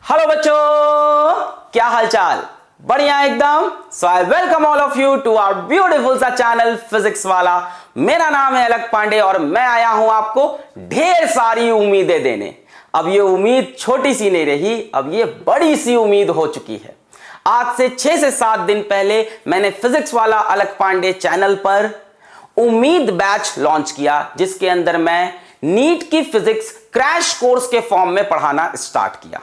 Hello बच्चों, क्या हालचाल? बढ़िया एकदम। So I welcome all of you to our beautiful सा चैनल फिजिक्स वाला। मेरा नाम है अलक पांडे और मैं आया हूं आपको ढेर सारी उम्मीदें देने। अब ये उम्मीद छोटी सी नहीं रही, अब ये बड़ी सी उम्मीद हो चुकी है। आज से 6 से 7 दिन पहले मैंने फिजिक्स वाला अलक पांडे चैनल पर उम्मीद बैच लॉन्च किया, जिसके अंदर मैं नीट की फिजिक्स क्रैश कोर्स के फॉर्म में पढ़ाना स्टार्ट किया।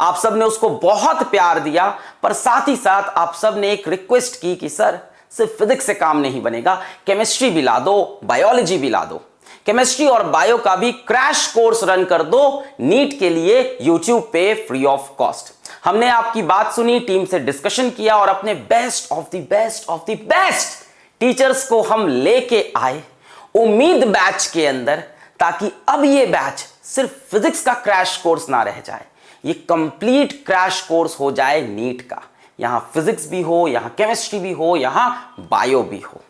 आप सब ने उसको बहुत प्यार दिया, पर साथ ही साथ आप सब ने एक रिक्वेस्ट की कि सर सिर्फ फिजिक्स से काम नहीं बनेगा, केमिस्ट्री भी ला दो, बायोलॉजी भी ला दो। केमिस्ट्री और बायो का भी क्रैश कोर्स रन कर दो नीट के लिए यूट्यूब पे फ्री ऑफ कॉस्ट। हमने आपकी बात सुनी, टीम से डिस्कशन किया और अपने best of the best teachers को हम लेके आए उम्मीद बैच के अंदर, ताकि अब ये बैच सिर्फ फिजिक्स का क्रैश कोर्स ना रह जाए, ये कंप्लीट क्रैश कोर्स हो जाए नीट का। यहां फिजिक्स भी हो, यहां केमिस्ट्री भी हो, यहां बायो भी हो।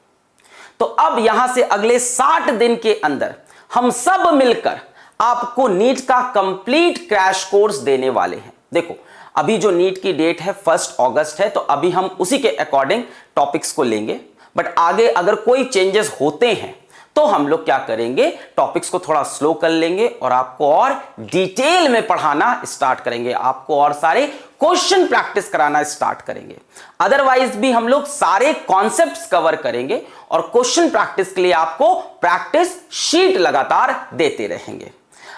तो अब यहां से अगले 60 दिन के अंदर हम सब मिलकर आपको नीट का कंप्लीट क्रैश कोर्स देने वाले हैं। देखो, अभी जो नीट की डेट है 1 अगस्त है, तो अभी हम उसी के अकॉर्डिंग टॉपिक्स को लेंगे। बट आगे अगर कोई चेंजेस होते हैं तो हम लोग क्या करेंगे, टॉपिक्स को थोड़ा स्लो कर लेंगे और आपको और डिटेल में पढ़ाना स्टार्ट करेंगे, आपको और सारे क्वेश्चन प्रैक्टिस कराना स्टार्ट करेंगे। अदरवाइज भी हम लोग सारे कॉन्सेप्ट्स कवर करेंगे और क्वेश्चन प्रैक्टिस के लिए आपको प्रैक्टिस शीट लगातार देते रहेंगे।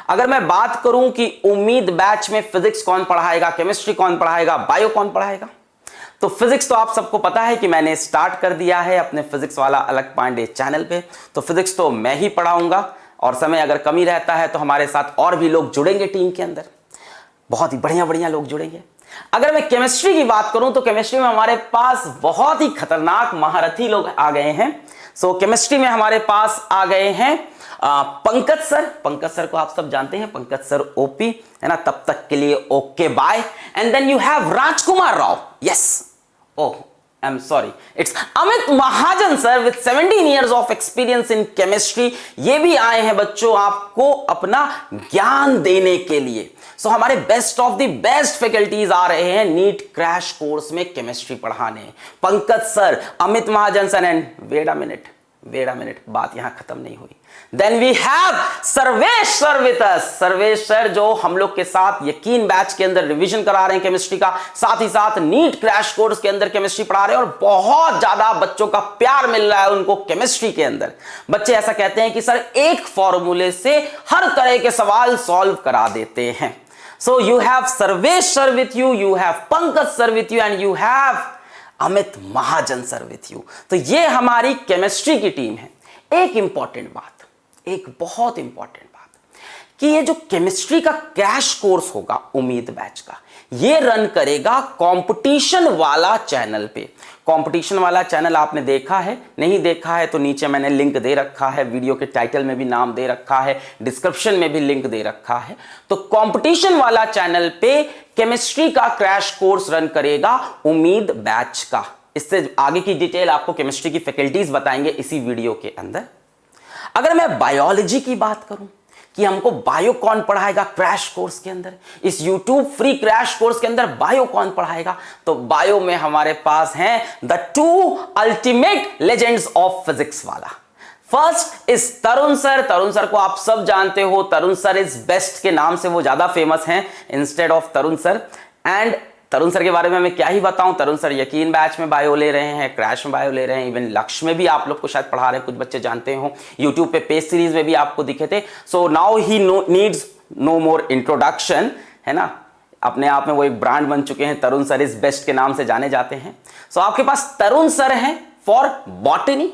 अगर मैं बात करूं कि उम्मीद बैच में फिजिक्स कौन पढ़ाएगा, केमिस्ट्री कौन पढ़ाएगा, बायो कौन पढ़ाएगा, तो फिजिक्स तो आप सबको पता है कि मैंने स्टार्ट कर दिया है अपने फिजिक्स वाला अलक पांडे चैनल पे। तो फिजिक्स तो मैं ही पढ़ाऊंगा और समय अगर कमी रहता है तो हमारे साथ और भी लोग जुड़ेंगे टीम के अंदर, बहुत ही बढ़िया बढ़िया लोग जुड़ेंगे। अगर मैं केमिस्ट्री की बात करूं तो केमिस्ट्री में हमारे पास बहुत ही खतरनाक महारथी लोग आ गए हैं। सो केमिस्ट्री में हमारे पास आ गए हैं पंकज सर को आप सब जानते हैं, पंकज सर ओपी है ना। तब तक के लिए okay bye. And then you have Rajkummar Rao, yes, oh I'm sorry, it's Amit Mahajan sir with 17 years of experience in chemistry। ये भी आए हैं बच्चों आपको अपना ज्ञान देने के लिए। सो हमारे best of the best faculties आ रहे हैं नीट क्रैश कोर्स में केमिस्ट्री पढ़ाने। Pankaj sir, Amit Mahajan sir and wait a minute, बात यहां खत्म नहीं हुई। Then we have Sarvesh sir with us. Sarvesh sir जो हम लोग के साथ यकीन बैच के अंदर रिवीजन करा रहे हैं केमिस्ट्री का, साथ ही साथ नीट क्रैश कोर्स के अंदर केमिस्ट्री पढ़ा रहे हैं और बहुत ज्यादा बच्चों का प्यार मिल रहा है उनको केमिस्ट्री के अंदर। बच्चे ऐसा कहते हैं कि सर एक फॉर्मूले से हर तरह के सवाल सॉल्व करा देते हैं। So you have Sarvesh sir with you, you have Pankaj sir with you and you have Amit Mahajan sir with you. तो ये हमारी केमिस्ट्री की टीम है। एक बहुत इंपॉर्टेंट बात कि ये जो केमिस्ट्री का क्रैश कोर्स होगा उम्मीद बैच का, ये रन करेगा कंपटीशन वाला चैनल पे। कंपटीशन वाला चैनल आपने देखा है, नहीं देखा है तो नीचे मैंने लिंक दे रखा है, वीडियो के टाइटल में भी नाम दे रखा है, डिस्क्रिप्शन में भी लिंक दे रखा है। तो कंपटीशन वाला चैनल पे केमिस्ट्री का क्रैश कोर्स रन करेगा उम्मीद बैच का। इससे आगे की डिटेल आपको केमिस्ट्री की फैकल्टीज बताएंगे इसी वीडियो के अंदर। अगर मैं बायोलॉजी की बात करूं कि हमको बायो कौन पढ़ाएगा क्रैश कोर्स के अंदर, इस YouTube फ्री क्रैश कोर्स के अंदर बायो कौन पढ़ाएगा, तो बायो में हमारे पास हैं the 2 ultimate legends of physics वाला। फर्स्ट इज तरुण सर को आप सब जानते हो, तरुण सर इज बेस्ट के नाम से वो ज्यादा फेमस हैं instead of Tarun sir. And Tarun sir के बारे में मैं क्या ही बताऊं, तरुण सर यकीन बैच में बायो ले रहे हैं, क्रैश में बायो ले रहे हैं, इवन लक्ष्य में भी आप लोग को शायद पढ़ा रहे हैं, कुछ बच्चे जानते हो, यूट्यूब पे पेज सीरीज में भी आपको दिखे थे। So now he needs no more introduction, है ना। अपने आप में वो एक ब्रांड बन चुके हैं, तरुण सर इज बेस्ट के नाम से जाने जाते हैं। सो आपके पास तरुण सर हैं for botany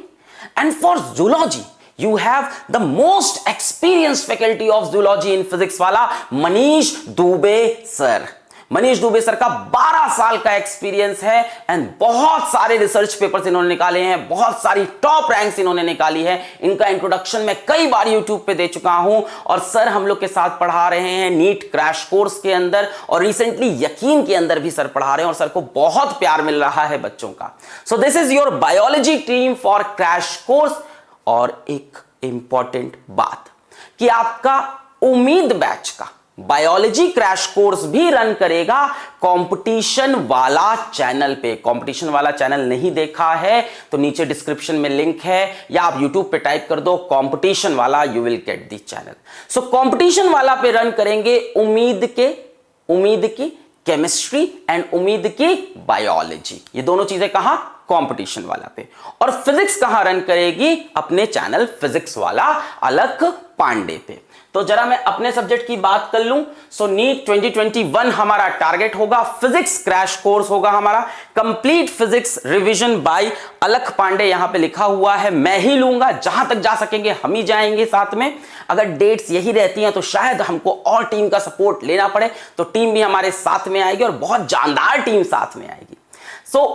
and for zoology you have the most experienced faculty of zoology in physics वाला मनीष दुबे सर। मनीष दुबे सर का 12 साल का एक्सपीरियंस है एंड बहुत सारे रिसर्च पेपर्स इन्होंने निकाले हैं, बहुत सारी टॉप रैंक्स इन्होंने निकाली है। इनका इंट्रोडक्शन मैं कई बार यूट्यूब पे दे चुका हूं और सर हम लोग के साथ पढ़ा रहे हैं नीट क्रैश कोर्स के अंदर और रिसेंटली यकीन के अंदर भी सर पढ़ा रहे हैं और सर को बहुत प्यार मिल रहा है बच्चों का। So this is your biology team for crash course. और एक इंपॉर्टेंट बात कि आपका उम्मीद बैच का बायोलॉजी क्रैश कोर्स भी रन करेगा कंपटीशन वाला चैनल पे। कंपटीशन वाला चैनल नहीं देखा है तो नीचे डिस्क्रिप्शन में लिंक है, या आप यूट्यूब पे टाइप कर दो कंपटीशन वाला, you will get the channel. So competition वाला पे रन करेंगे उम्मीद की केमिस्ट्री एंड उम्मीद की बायोलॉजी, ये दोनों चीजें कहां, कंपटीशन वाला पे। और फिजिक्स कहां रन करेगी, अपने चैनल फिजिक्स वाला अलख पांडे पे। तो जरा मैं अपने सब्जेक्ट की बात कर लूं। सो नीट 2021 हमारा टारगेट होगा, फिजिक्स क्रैश कोर्स होगा हमारा, कंप्लीट फिजिक्स रिवीजन बाय अलख पांडे यहां पे लिखा हुआ है। मैं ही लूंगा, जहां तक जा सकेंगे हम ही जाएंगे साथ में। अगर डेट्स यही रहती हैं तो शायद हमको और टीम का सपोर्ट लेना पड़े, तो टीम भी हमारे साथ में आएगी और बहुत जानदार टीम साथ में आएगी।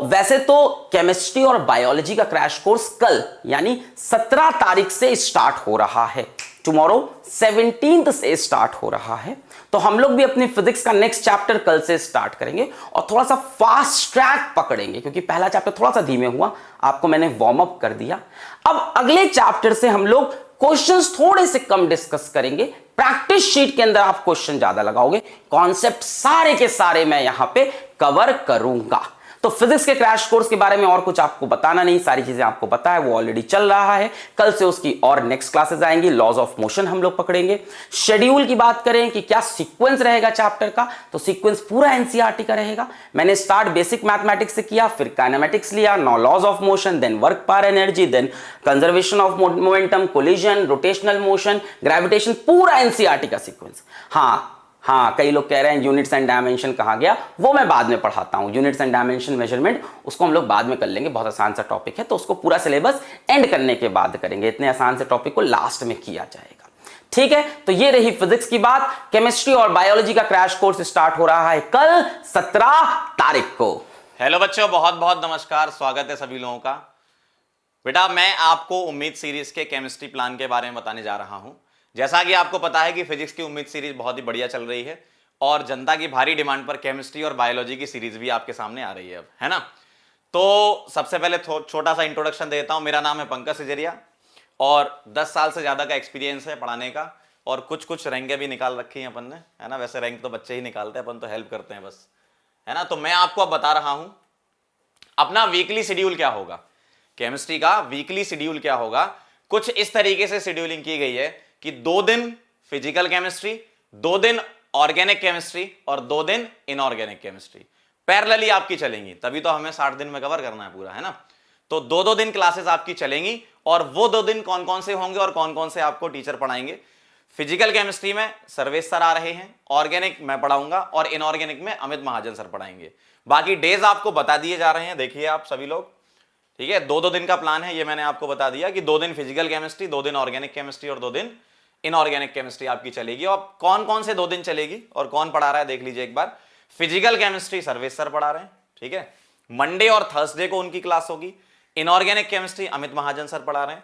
वैसे तो केमिस्ट्री और बायोलॉजी का क्रैश कोर्स कल यानी 17 तारीख से स्टार्ट हो रहा है, टुमारो 17th से स्टार्ट हो रहा है। तो हम लोग भी अपनी फिजिक्स का नेक्स्ट चैप्टर कल से स्टार्ट करेंगे और थोड़ा सा फास्ट ट्रैक पकड़ेंगे, क्योंकि पहला चैप्टर थोड़ा सा धीमे हुआ, आपको मैंने वार्म अप कर दिया। अब अगले चैप्टर से हम लोग क्वेश्चंस थोड़े से कम डिस्कस करेंगे, प्रैक्टिस शीट के अंदर आप क्वेश्चन ज्यादा लगाओगे, कॉन्सेप्ट सारे के सारे मैं यहां पे कवर करूंगा। तो फिजिक्स के क्रैश कोर्स के बारे में और कुछ आपको बताना नहीं, सारी चीजें आपको पता है, वो ऑलरेडी चल रहा है। कल से उसकी और नेक्स्ट क्लासेस आएंगी, लॉज ऑफ मोशन हम लोग पकड़ेंगे। शेड्यूल की बात करें कि क्या सीक्वेंस रहेगा चैप्टर का, तो सीक्वेंस पूरा एनसीईआरटी का रहेगा। मैंने स्टार्ट बेसिक मैथमेटिक्स से किया, फिर काइनेमेटिक्स लिया, no laws of motion, then work power energy, then conservation of momentum, collision, rotational motion, gravitation, पूरा एनसीईआरटी का सीक्वेंस। हाँ, कई लोग कह रहे हैं यूनिट्स एंड डायमेंशन कहाँ गया, वो मैं बाद में पढ़ाता हूँ। यूनिट्स एंड डायमेंशन मेजरमेंट उसको हम लोग बाद में कर लेंगे, बहुत आसान सा टॉपिक है, तो उसको पूरा सिलेबस एंड करने के बाद करेंगे, इतने आसान से टॉपिक को लास्ट में किया जाएगा। ठीक है, तो ये रही फिजिक्स की बात। केमिस्ट्री और बायोलॉजी का क्रैश कोर्स स्टार्ट हो रहा है कल 17 तारीख को। हेलो बच्चों, बहुत बहुत नमस्कार, स्वागत है सभी लोगों का। बेटा मैं आपको उम्मीद सीरीज के केमिस्ट्री प्लान के बारे में बताने जा रहा हूं। जैसा कि आपको पता है कि फिजिक्स की उम्मीद सीरीज बहुत ही बढ़िया चल रही है और जनता की भारी डिमांड पर केमिस्ट्री और बायोलॉजी की सीरीज भी आपके सामने आ रही है अब, है ना। तो सबसे पहले छोटा सा इंट्रोडक्शन देता हूं। मेरा नाम है पंकज सिजरिया और 10 साल से ज़्यादा का एक्सपीरियंस है पढ़ाने का, और कुछ रैंकें भी निकाल रखी हैं अपन ने, है ना। वैसे रैंक तो बच्चे ही निकालते हैं, अपन तो हेल्प करते हैं बस, है ना। तो मैं आपको अब बता रहा हूं अपना वीकली शेड्यूल क्या होगा, केमिस्ट्री का वीकली शेड्यूल क्या होगा। कुछ इस तरीके से शेड्यूलिंग की गई है कि 2 दिन फिजिकल केमिस्ट्री, 2 दिन ऑर्गेनिक केमिस्ट्री और 2 दिन इनऑर्गेनिक केमिस्ट्री पैरेलली आपकी चलेंगी, तभी तो हमें 60 दिन में कवर करना है पूरा, है ना। तो 2-2 दिन क्लासेस आपकी चलेंगी, और वो 2 दिन कौन कौन से होंगे और कौन कौन से आपको टीचर पढ़ाएंगे। फिजिकल केमिस्ट्री में सर्वेश सर आ रहे हैं, ऑर्गेनिक मैं पढ़ाऊंगा और इनऑर्गेनिक में अमित महाजन सर पढ़ाएंगे। बाकी डेज आपको बता दिए जा रहे हैं, देखिए आप सभी लोग, ठीक है। 2-2 दिन का प्लान है, ये मैंने आपको बता दिया कि 2 दिन फिजिकल केमिस्ट्री, 2 दिन ऑर्गेनिक केमिस्ट्री और 2 दिन इनऑर्गेनिक केमिस्ट्री आपकी चलेगी। और कौन कौन से 2 दिन चलेगी और कौन पढ़ा रहा है देख लीजिए एक बार। फिजिकल केमिस्ट्री सर्वेश सर पढ़ा रहे हैं, ठीक है। मंडे और थर्सडे को उनकी क्लास होगी। Inorganic chemistry Amit Mahajan sir पढ़ा रहे हैं,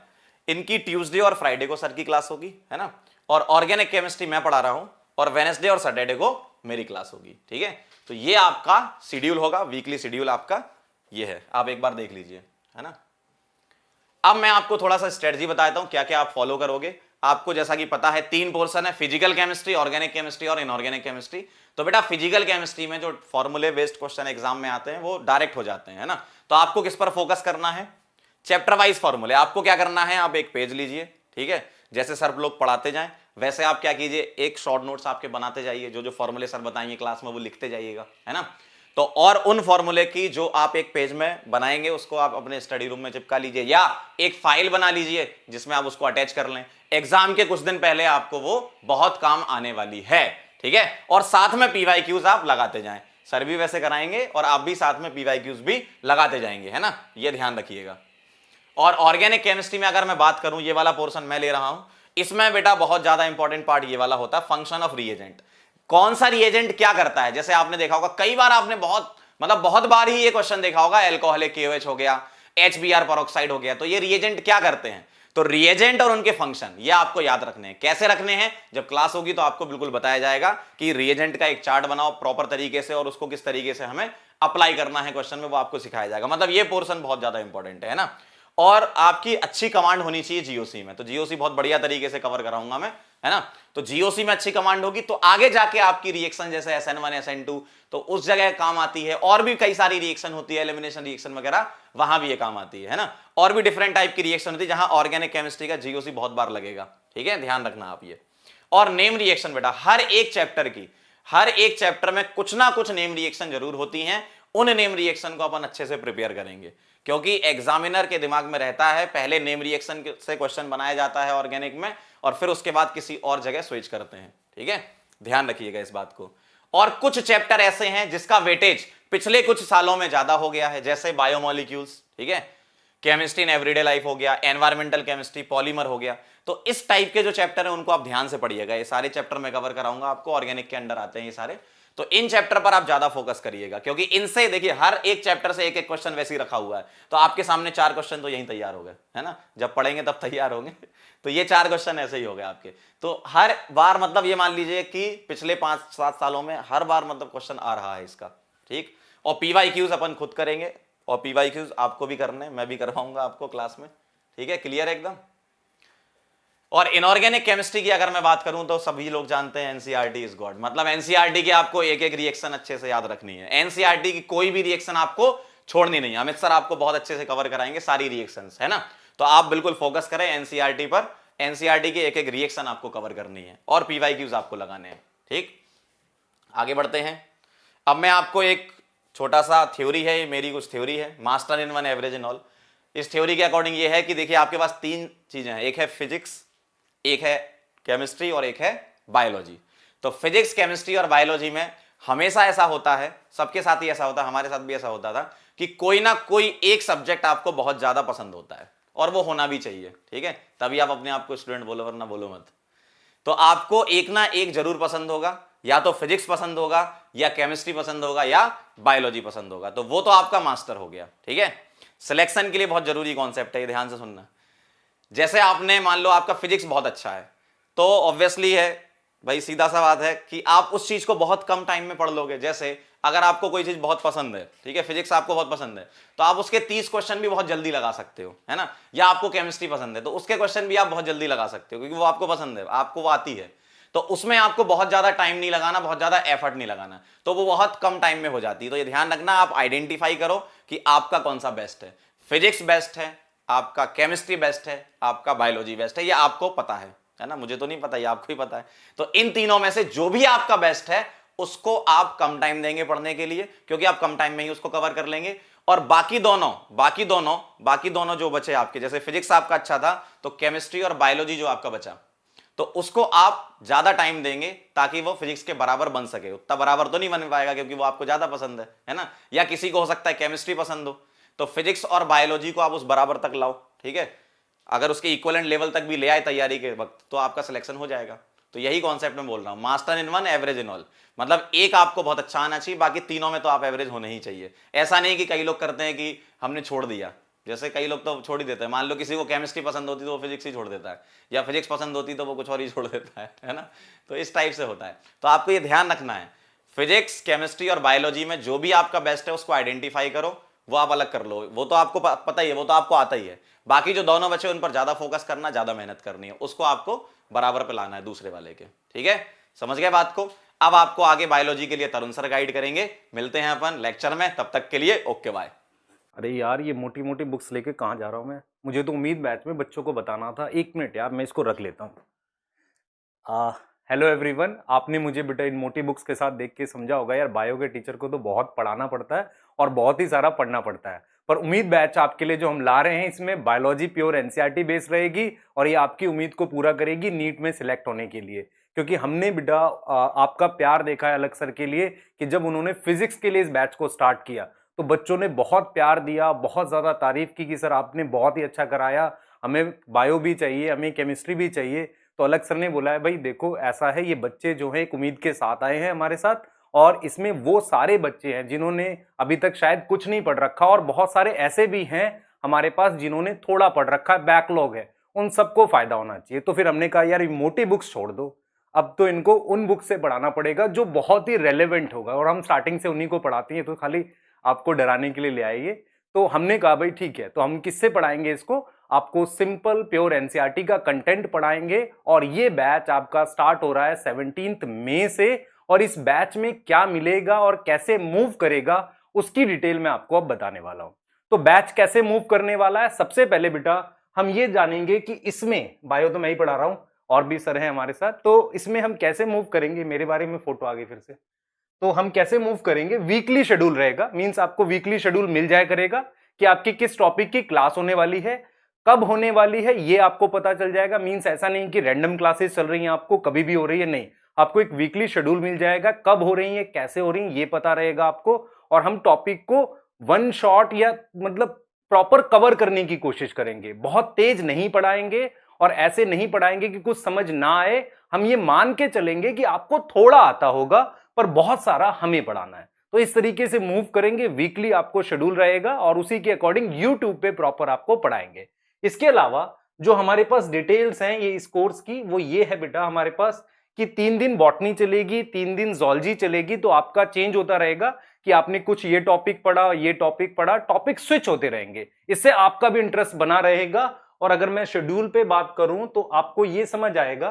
इनकी ट्यूसडे और फ्राइडे को सर की क्लास होगी, है ना। और ऑर्गेनिक केमिस्ट्री मैं पढ़ा रहा हूं, और वेडनेसडे और सैटरडे को मेरी क्लास होगी, ठीक है। तो ये आपका शेड्यूल होगा, वीकली शेड्यूल आपका ये है, आप एक बार देख लीजिए, है ना। अब मैं आपको थोड़ा सा स्ट्रेटजी बताता हूं क्या क्या आप फॉलो करोगे। आपको जैसा कि पता है 3 पोर्शन है, फिजिकल केमिस्ट्री, ऑर्गेनिक केमिस्ट्री और इनऑर्गेनिक केमिस्ट्री। तो बेटा फिजिकल केमिस्ट्री में जो फॉर्मूले बेस्ड क्वेश्चन एग्जाम में आते हैं वो डायरेक्ट हो जाते हैं, है ना। तो आपको किस पर फोकस करना है, चैप्टर वाइज फॉर्मूले। आपको क्या करना है, आप एक पेज लीजिए, ठीक है। जैसे सर लोग पढ़ाते जाएं वैसे आप क्या कीजिए, एक शॉर्ट नोट्स आपके बनाते जाइए, जो फॉर्मूले सर बताएंगे क्लास में वो लिखते जाइएगा, है ना। तो और उन फॉर्मूले की जो आप एक पेज में बनाएंगे उसको आप अपने स्टडी रूम में चिपका लीजिए, या एक फाइल बना लीजिए जिसमें आप उसको अटैच कर लें। एग्जाम के कुछ दिन पहले आपको वो बहुत काम आने वाली है, ठीक है। और साथ में पीवाईक्यूज आप लगाते जाएं, सर भी वैसे कराएंगे और आप भी साथ में पीवाईक्यूज भी लगाते जाएंगे, है ना, ये ध्यान रखिएगा। और ऑर्गेनिक केमिस्ट्री में अगर मैं बात करूं, ये वाला पोर्शन मैं ले रहा हूं, इसमें बेटा बहुत ज्यादा इंपॉर्टेंट पार्ट ये वाला होता है, फंक्शन ऑफ रिएजेंट। कौन सा रिएजेंट क्या करता है। जैसे आपने देखा होगा कई बार, आपने बहुत बार ही ये क्वेश्चन देखा होगा, एल्कोहलिक KOH हो गया, HBr पेरोक्साइड हो गया, तो ये रिएजेंट क्या करते हैं। तो रिएजेंट और उनके फंक्शन ये आपको याद रखने हैं। कैसे रखने हैं, जब क्लास होगी तो आपको बिल्कुल बताया जाएगा कि रिएजेंट का एक चार्ट बनाओ प्रॉपर तरीके से, और उसको किस तरीके से हमें अप्लाई करना है क्वेश्चन में, वो आपको सिखाया जाएगा। मतलब ये पोर्शन बहुत ज्यादा इंपॉर्टेंट है ना। और आपकी अच्छी कमांड होनी चाहिए जीओसी में। तो जीओसी बहुत बढ़िया तरीके से कवर कराऊंगा मैं, है ना। तो जीओसी में अच्छी कमांड होगी तो आगे जाके आपकी रिएक्शन जैसे SN1 SN2 तो उस जगह काम आती है। और भी कई सारी रिएक्शन होती है, एलिमिनेशन रिएक्शन वगैरह, वहां भी ये काम आती है ना। और भी डिफरेंट टाइप की रिएक्शन होती है जहां ऑर्गेनिक केमिस्ट्री का जीओसी बहुत बार लगेगा, ठीक है, ध्यान रखना आप ये। और नेम रिएक्शन बेटा हर एक चैप्टर में कुछ ना कुछ नेम रिएक्शन जरूर होती हैं। उन नेम रिएक्शन को अपन अच्छे से प्रिपेयर करेंगे क्योंकि एग्जामिनर के दिमाग में रहता है पहले नेम रिएक्शन से क्वेश्चन बनाया जाता है ऑर्गेनिक में और फिर उसके बाद किसी और जगह स्विच करते हैं, ठीक है, ध्यान रखिएगा इस बात को। और कुछ चैप्टर ऐसे हैं जिसका वेटेज पिछले कुछ सालों में ज्यादा हो गया है, जैसे बायोमोलिक्यूल्स, ठीक है, केमिस्ट्री इन एवरीडे लाइफ हो गया, एनवायरमेंटल केमिस्ट्री, पॉलीमर हो गया। तो इस टाइप के जो चैप्टर है उनको आप ध्यान से पढ़िएगा। ये सारे चैप्टर मैं कवर कराऊंगा आपको, ऑर्गेनिक के अंडर आते हैं ये सारे। तो इन चैप्टर पर आप ज्यादा फोकस करिएगा क्योंकि इनसे देखिए हर एक चैप्टर से एक एक क्वेश्चन वैसे ही रखा हुआ है। तो आपके सामने 4 क्वेश्चन तो यहीं तैयार हो गए, है ना, जब पढ़ेंगे तब तैयार होंगे। तो ये 4 क्वेश्चन ऐसे ही हो गए आपके। तो हर बार मतलब ये मान लीजिए कि पिछले 5-7 सालों में हर बार मतलब क्वेश्चन आ रहा है इसका, ठीक। और PYQs अपन खुद करेंगे और PYQs आपको भी करने, मैं भी करवाऊंगा आपको क्लास में, ठीक है, क्लियर एकदम। और इनऑर्गेनिक केमिस्ट्री की अगर मैं बात करूं तो सभी लोग जानते हैं एनसीईआरटी इज गॉड। मतलब एनसीईआरटी की आपको एक एक रिएक्शन अच्छे से याद रखनी है। एनसीईआरटी की कोई भी रिएक्शन आपको छोड़नी नहीं है। अमित सर आपको बहुत अच्छे से कवर कराएंगे सारी रिएक्शंस, है ना। तो आप बिल्कुल फोकस करें एनसीईआरटी पर। एनसीईआरटी की एक एक रिएक्शन आपको कवर करनी है और PYQs आपको लगाने हैं, ठीक। आगे बढ़ते हैं। अब मैं आपको एक छोटा सा थ्योरी है, मेरी कुछ थ्योरी है, master in one average in all. इस थ्योरी के अकॉर्डिंग ये है कि देखिए आपके पास 3 चीजें हैं, एक है फिजिक्स, एक है केमिस्ट्री और एक है बायोलॉजी। तो फिजिक्स, केमिस्ट्री और बायोलॉजी में हमेशा ऐसा होता है, सबके साथ ही ऐसा होता है, हमारे साथ भी ऐसा होता था कि कोई ना कोई एक सब्जेक्ट आपको बहुत ज्यादा पसंद होता है और वो होना भी चाहिए, ठीक है, तभी आप अपने आप को स्टूडेंट बोलो, वरना बोलो मत। तो आपको एक ना एक जरूर पसंद होगा, या तो फिजिक्स पसंद होगा या केमिस्ट्री पसंद होगा या बायोलॉजी पसंद होगा। तो वो तो आपका मास्टर हो गया, ठीक है। सिलेक्शन के लिए बहुत जरूरी कॉन्सेप्ट है, ध्यान से सुनना। जैसे आपने मान लो आपका फिजिक्स बहुत अच्छा है तो ऑब्वियसली है भाई, सीधा सा बात है कि आप उस चीज को बहुत कम टाइम में पढ़ लोगे। जैसे अगर आपको कोई चीज बहुत पसंद है, ठीक है, फिजिक्स आपको बहुत पसंद है तो आप उसके 30 क्वेश्चन भी बहुत जल्दी लगा सकते हो, है ना। या आपको केमिस्ट्री पसंद है तो उसके क्वेश्चन भी आप बहुत जल्दी लगा सकते हो क्योंकि वो आपको पसंद है, आपको वो आती है। तो उसमें आपको बहुत ज्यादा टाइम नहीं लगाना, बहुत ज्यादा एफर्ट नहीं लगाना, तो वो बहुत कम टाइम में हो जाती है। तो ये ध्यान रखना, आप आइडेंटिफाई करो कि आपका कौन सा बेस्ट है। फिजिक्स बेस्ट है, आपका केमिस्ट्री बेस्ट है, आपका बायोलॉजी बेस्ट है, ये आपको पता है ना, मुझे तो नहीं पता, ये आपको ही पता है। तो इन तीनों में से जो भी आपका बेस्ट है उसको आप कम टाइम देंगे पढ़ने के लिए क्योंकि आप कम टाइम में ही उसको कवर कर लेंगे। और बाकी दोनों जो बचे आपके, जैसे फिजिक्स आपका अच्छा था तो केमिस्ट्री और बायोलॉजी जो आपका बचा तो उसको आप ज्यादा टाइम देंगे ताकि वो फिजिक्स के बराबर बन सके। उतना बराबर तो नहीं बन पाएगा क्योंकि वो आपको ज्यादा पसंद है ना। या किसी को हो सकता है केमिस्ट्री पसंद हो तो फिजिक्स और बायोलॉजी को आप उस बराबर तक लाओ, ठीक है। अगर उसके इक्विवेलेंट लेवल तक भी ले आए तैयारी के वक्त तो आपका सिलेक्शन हो जाएगा। तो यही कॉन्सेप्ट में बोल रहा हूं, master in one average in all. मतलब एक आपको बहुत अच्छा आना चाहिए, बाकी तीनों में तो आप एवरेज होने ही चाहिए। ऐसा नहीं कि कई लोग करते हैं कि हमने छोड़ दिया, जैसे कई लोग तो छोड़ ही देते हैं। मान लो किसी को केमिस्ट्री पसंद होती तो वो फिजिक्स ही छोड़ देता है, या फिजिक्स पसंद होती तो वो कुछ और ही छोड़ देता है ना। तो इस टाइप से होता है। तो आपको ये ध्यान रखना है, फिजिक्स, केमिस्ट्री और बायोलॉजी में जो भी आपका बेस्ट है उसको आइडेंटिफाई करो, वो आप अलग कर लो। वो तो आपको पता ही है, वो तो आपको आता ही है। बाकी जो दोनों बचे उन पर ज्यादा फोकस करना, ज्यादा मेहनत करनी है, उसको आपको बराबर पे लाना है दूसरे वाले के, ठीक है, समझ गए बात को। अब आपको आगे बायोलॉजी के लिए तरुण सर गाइड करेंगे। मिलते हैं अपन लेक्चर में, तब तक के लिए ओके बाय। अरे यार, ये मोटी मोटी बुक्स लेके कहाँ जा रहा हूँ मैं? मुझे तो उम्मीद बैच में बच्चों को बताना था। 1 मिनट यार, मैं इसको रख लेता हूँ। हेलो एवरीवन, आपने मुझे बेटा इन मोटी बुक्स के साथ देख के समझा होगा यार, बायो के टीचर को तो बहुत पढ़ाना पड़ता है और बहुत ही सारा पढ़ना पड़ता है। पर उम्मीद बैच आपके लिए जो हम ला रहे हैं, इसमें बायोलॉजी प्योर एनसीईआरटी बेस रहेगी और ये आपकी उम्मीद को पूरा करेगी नीट में सिलेक्ट होने के लिए। क्योंकि हमने बेटा आपका प्यार देखा है अलग सर के लिए कि जब उन्होंने फिजिक्स के लिए इस बैच को स्टार्ट किया तो बच्चों ने बहुत प्यार दिया, बहुत ज़्यादा तारीफ की कि सर आपने बहुत ही अच्छा कराया, हमें बायो भी चाहिए, हमें केमिस्ट्री भी चाहिए। तो अलग सर ने बोला है भाई देखो ऐसा है, ये बच्चे जो हैं एक उम्मीद के साथ आए हैं हमारे साथ, और इसमें वो सारे बच्चे हैं जिन्होंने अभी तक शायद कुछ नहीं पढ़ रखा, और बहुत सारे ऐसे भी हैं हमारे पास जिन्होंने थोड़ा पढ़ रखा है, बैकलॉग है, उन सबको फायदा होना चाहिए। तो फिर हमने कहा यार ये मोटी बुक्स छोड़ दो, अब तो इनको उन बुक से पढ़ाना पड़ेगा जो बहुत ही रेलेवेंट होगा, और हम स्टार्टिंग से उन्हीं को पढ़ाते हैं, तो खाली आपको डराने के लिए ले आएंगे। तो हमने कहा भाई ठीक है, तो हम किससे पढ़ाएंगे इसको, आपको सिंपल प्योर एनसीईआरटी का कंटेंट पढ़ाएंगे। और ये बैच आपका स्टार्ट हो रहा है 17 मई से, और इस बैच में क्या मिलेगा और कैसे मूव करेगा उसकी डिटेल में आपको अब बताने वाला हूं। तो बैच कैसे मूव करने वाला है, सबसे पहले बेटा हम ये जानेंगे कि इसमें, बायो तो मैं ही पढ़ा रहा हूं और भी सर हैं हमारे साथ, तो इसमें हम कैसे मूव करेंगे, मेरे बारे में फोटो आ गई फिर से, तो हम कैसे मूव करेंगे, वीकली शेड्यूल रहेगा। मींस आपको वीकली शेड्यूल मिल जाया करेगा कि आपकी किस टॉपिक की क्लास होने वाली है, कब होने वाली है, ये आपको पता चल जाएगा। मींस ऐसा नहीं कि रैंडम क्लासेस चल रही हैं आपको, कभी भी हो रही है, नहीं, आपको एक वीकली शेड्यूल मिल जाएगा, कब हो रही है, कैसे हो रही है, ये पता रहेगा आपको। और हम टॉपिक को वन शॉट या मतलब प्रॉपर कवर करने की कोशिश करेंगे, बहुत तेज नहीं पढ़ाएंगे और ऐसे नहीं पढ़ाएंगे कि कुछ समझ ना आए। हम ये मान के चलेंगे कि आपको थोड़ा आता होगा पर बहुत सारा हमें पढ़ाना है। तो इस तरीके से मूव करेंगे, वीकली आपको शेड्यूल रहेगा और उसी के अकॉर्डिंग यूट्यूब पे प्रॉपर आपको पढ़ाएंगे। इसके अलावा जो हमारे पास डिटेल्स हैं ये इस कोर्स की, वो ये है बेटा हमारे पास कि 3 दिन बॉटनी चलेगी, 3 दिन जूलॉजी चलेगी। तो आपका चेंज होता रहेगा कि आपने कुछ ये टॉपिक पढ़ा, ये टॉपिक पढ़ा, टॉपिक स्विच होते रहेंगे, इससे आपका भी इंटरेस्ट बना रहेगा। और अगर मैं शेड्यूल पे बात करूं तो आपको ये समझ आएगा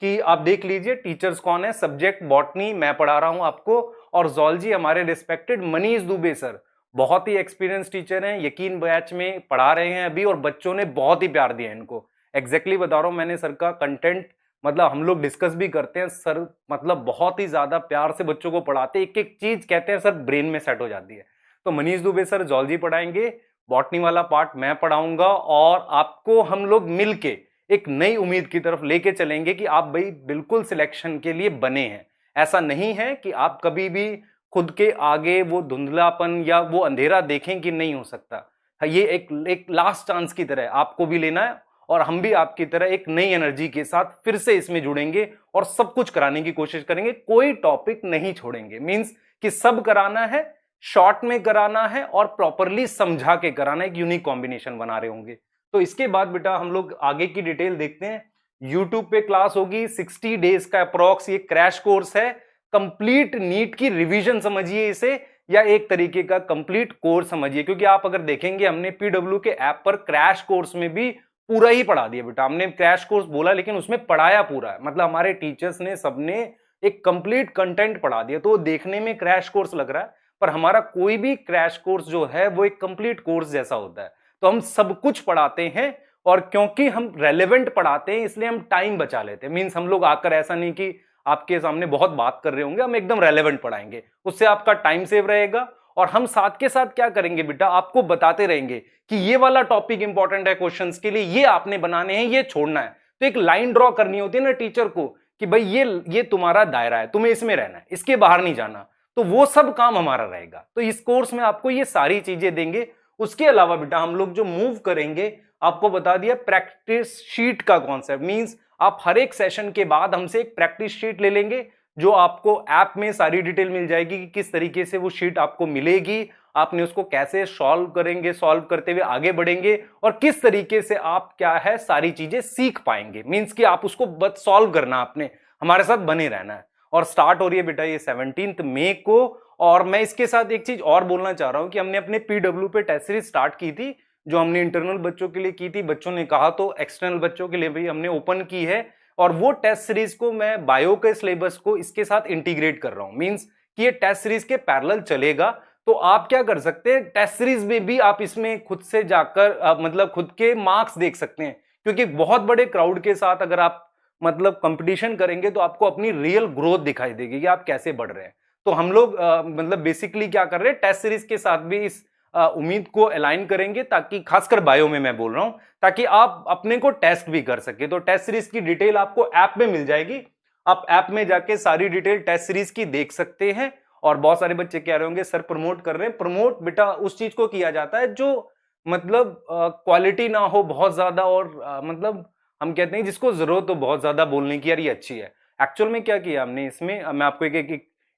कि आप देख लीजिए टीचर्स कौन है। सब्जेक्ट बॉटनी मैं पढ़ा रहा हूं आपको, और जूलॉजी हमारे रिस्पेक्टेड मनीष दुबे सर, बहुत ही एक्सपीरियंस टीचर हैं, यकीन बैच में पढ़ा रहे हैं अभी, और बच्चों ने बहुत ही प्यार दिया इनको। एग्जैक्टली बता रहा हूं, मैंने सर का कंटेंट मतलब हम लोग डिस्कस भी करते हैं, सर मतलब बहुत ही ज्यादा प्यार से बच्चों को पढ़ाते हैं, एक एक चीज कहते हैं सर ब्रेन में सेट हो जाती है। तो मनीष दुबे सर जूलॉजी पढ़ाएंगे, बॉटनी वाला पार्ट मैं पढ़ाऊंगा, और आपको हम लोग मिलके एक नई उम्मीद की तरफ लेके चलेंगे कि आप भाई बिल्कुल सिलेक्शन के लिए बने हैं। ऐसा नहीं है कि आप कभी भी खुद के आगे वो धुंधलापन या वो अंधेरा देखें कि नहीं हो सकता। ये एक लास्ट चांस की तरह आपको भी लेना है, और हम भी आपकी तरह एक नई एनर्जी के साथ फिर से इसमें जुड़ेंगे और सब कुछ कराने की कोशिश करेंगे, कोई टॉपिक नहीं छोड़ेंगे। मींस कि सब कराना है, शॉर्ट में कराना है और प्रॉपरली समझा के कराना है, एक यूनिक कॉम्बिनेशन बना रहे होंगे। तो इसके बाद बेटा हम लोग आगे की डिटेल देखते हैं। यूट्यूब पे क्लास होगी 60 डेज का अप्रॉक्स, ये क्रैश कोर्स है, कंप्लीट नीट की रिवीजन समझिए इसे, या एक तरीके का कंप्लीट कोर्स समझिए। क्योंकि आप अगर देखेंगे हमने पीडब्ल्यू के ऐप पर क्रैश कोर्स में भी पूरा ही पढ़ा दिया बेटा। हमने क्रैश कोर्स बोला लेकिन उसमें पढ़ाया पूरा है, मतलब हमारे टीचर्स ने सबने एक कंप्लीट कंटेंट पढ़ा दिया। तो देखने में क्रैश कोर्स लग रहा है, पर हमारा कोई भी क्रैश कोर्स जो है वो एक कंप्लीट कोर्स जैसा होता है। तो हम सब कुछ पढ़ाते हैं, और क्योंकि हम रेलेवेंट पढ़ाते हैं इसलिए हम टाइम बचा लेते हैं। मींस हम लोग आकर ऐसा नहीं कि आपके सामने बहुत बात कर रहे होंगे, हम एकदम रेलेवेंट पढ़ाएंगे, उससे आपका टाइम सेव रहेगा। और हम साथ के साथ क्या करेंगे बेटा, आपको बताते रहेंगे कि ये वाला टॉपिक इंपॉर्टेंट है क्वेश्चंस के लिए, ये आपने बनाने हैं, ये छोड़ना है। तो एक लाइन ड्रॉ करनी होती है ना टीचर को कि भाई ये तुम्हारा दायरा है, तुम्हें इसमें रहना है, इसके बाहर नहीं जाना। तो वो सब काम हमारा रहेगा। तो इस कोर्स में आपको ये सारी चीजें देंगे। उसके अलावा बेटा हम लोग जो मूव करेंगे, आपको बता दिया प्रैक्टिस शीट का कॉन्सेप्ट। मींस आप हर एक सेशन के बाद हमसे एक प्रैक्टिस शीट ले लेंगे, जो आपको ऐप में सारी डिटेल मिल जाएगी कि किस तरीके से वो शीट आपको मिलेगी, आपने उसको कैसे सॉल्व करेंगे, सॉल्व करते हुए आगे बढ़ेंगे, और किस तरीके से आप क्या है सारी चीजें सीख पाएंगे। मींस कि आप उसको बस सॉल्व करना, आपने हमारे साथ बने रहना है। और स्टार्ट हो रही है बेटा ये 17 मई को। और मैं इसके साथ एक चीज और बोलना चाह रहा हूं कि हमने अपने पीडब्ल्यू पे टेस्ट सीरीज स्टार्ट की थी, जो हमने इंटरनल बच्चों के लिए की थी, बच्चों ने कहा, तो एक्सटर्नल बच्चों के लिए भी हमने ओपन की है। और वो टेस्ट सीरीज को मैं बायो के सिलेबस को इसके साथ इंटीग्रेट कर रहा हूं। मींस कि ये टेस्ट सीरीज के पैरेलल चलेगा। तो आप क्या कर सकते हैं, टेस्ट सीरीज में भी आप इसमें खुद से जाकर मतलब खुद के मार्क्स देख सकते हैं। क्योंकि बहुत बड़े क्राउड के साथ अगर आप मतलब कंपटीशन करेंगे तो आपको अपनी रियल ग्रोथ दिखाई देगी कि आप कैसे बढ़ रहे हैं। तो हम लोग मतलब बेसिकली क्या कर रहे हैं, टेस्ट सीरीज के साथ भी इस उम्मीद को अलाइन करेंगे, ताकि खासकर बायो में मैं बोल रहा हूं, ताकि आप अपने को टेस्ट भी कर सके। तो टेस्ट सीरीज की डिटेल आपको ऐप में मिल जाएगी, आप ऐप में जाके सारी डिटेल टेस्ट सीरीज की देख सकते हैं। और बहुत सारे बच्चे कह रहे होंगे सर प्रमोट कर रहे हैं। प्रमोट बेटा उस चीज को किया जाता है जो मतलब क्वालिटी ना हो बहुत ज्यादा, और मतलब हम कहते हैं जिसको जरूरत हो बहुत ज्यादा बोलने की, यार ये अच्छी है। एक्चुअल में क्या किया हमने इसमें, मैं आपको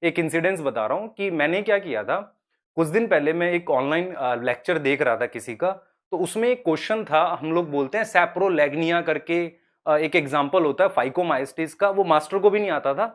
एक इंसिडेंस बता रहा हूं कि मैंने क्या किया था। कुछ दिन पहले मैं एक ऑनलाइन लेक्चर देख रहा था किसी का, तो उसमें एक क्वेश्चन था, हम लोग बोलते हैं सैप्रोलैग्निया करके एक एग्जाम्पल होता है फाइकोमाइस्टिस का, वो मास्टर को भी नहीं आता था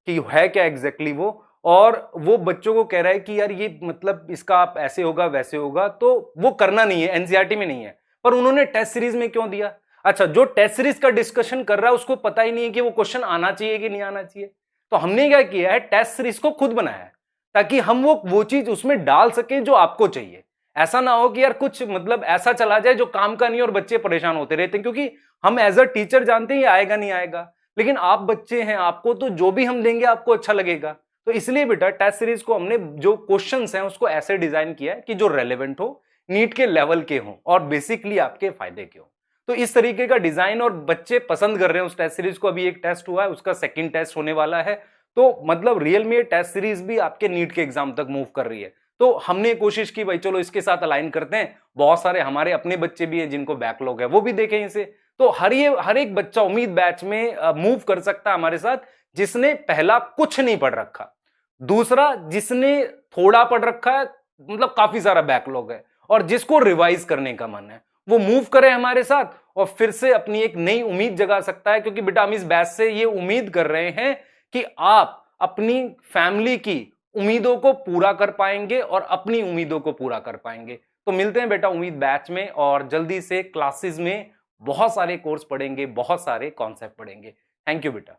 कि है क्या एग्जैक्टली वो। और वो बच्चों को कह रहा है कि यार ये मतलब इसका आप ऐसे होगा वैसे होगा, तो वो करना नहीं है, एनसीईआरटी में नहीं है, पर उन्होंने टेस्ट सीरीज में क्यों दिया? अच्छा, जो टेस्ट सीरीज का डिस्कशन कर रहा है उसको पता ही नहीं है कि वो क्वेश्चन आना चाहिए कि नहीं आना चाहिए। तो हमने क्या किया है, टेस्ट सीरीज को खुद बनाया है ताकि हम वो चीज उसमें डाल सके जो आपको चाहिए। ऐसा ना हो कि यार कुछ मतलब ऐसा चला जाए जो काम का नहीं और बच्चे परेशान होते रहते हैं, क्योंकि हम एज अ टीचर जानते हैं ये आएगा नहीं आएगा, लेकिन आप बच्चे हैं, आपको तो जो भी हम देंगे आपको अच्छा लगेगा। तो इसलिए बेटा टेस्ट सीरीज को हमने जो क्वेश्चंस हैं उसको ऐसे डिजाइन किया है कि जो रेलेवेंट हो, नीट के लेवल के हो और बेसिकली आपके फायदे के हो। तो इस तरीके का डिजाइन और बच्चे पसंद कर रहे हैं उस टेस्ट सीरीज को। अभी एक टेस्ट हुआ है, उसका सेकंड टेस्ट होने वाला है, तो मतलब रियल में टेस्ट सीरीज भी आपके नीट के एग्जाम तक मूव कर रही है। तो हमने कोशिश की भाई चलो इसके साथ अलाइन करते हैं, बहुत सारे हमारे अपने बच्चे भी हैं जिनको बैकलॉग है, वो भी देखें इसे। तो हर एक बच्चा उम्मीद बैच में मूव कर सकता है हमारे साथ, जिसने पहला कुछ नहीं पढ़ रखा, दूसरा जिसने थोड़ा पढ़ रखा है मतलब काफी सारा बैकलॉग है, और जिसको रिवाइज करने का मन है वो मूव करे हमारे साथ और फिर से अपनी एक नई उम्मीद जगा सकता है। क्योंकि बेटा हम इस बैच से ये उम्मीद कर रहे हैं कि आप अपनी फैमिली की उम्मीदों को पूरा कर पाएंगे और अपनी उम्मीदों को पूरा कर पाएंगे। तो मिलते हैं बेटा उम्मीद बैच में, और जल्दी से क्लासेस में बहुत सारे कोर्स पढ़ेंगे, बहुत सारे कॉन्सेप्ट पढ़ेंगे। थैंक यू बेटा।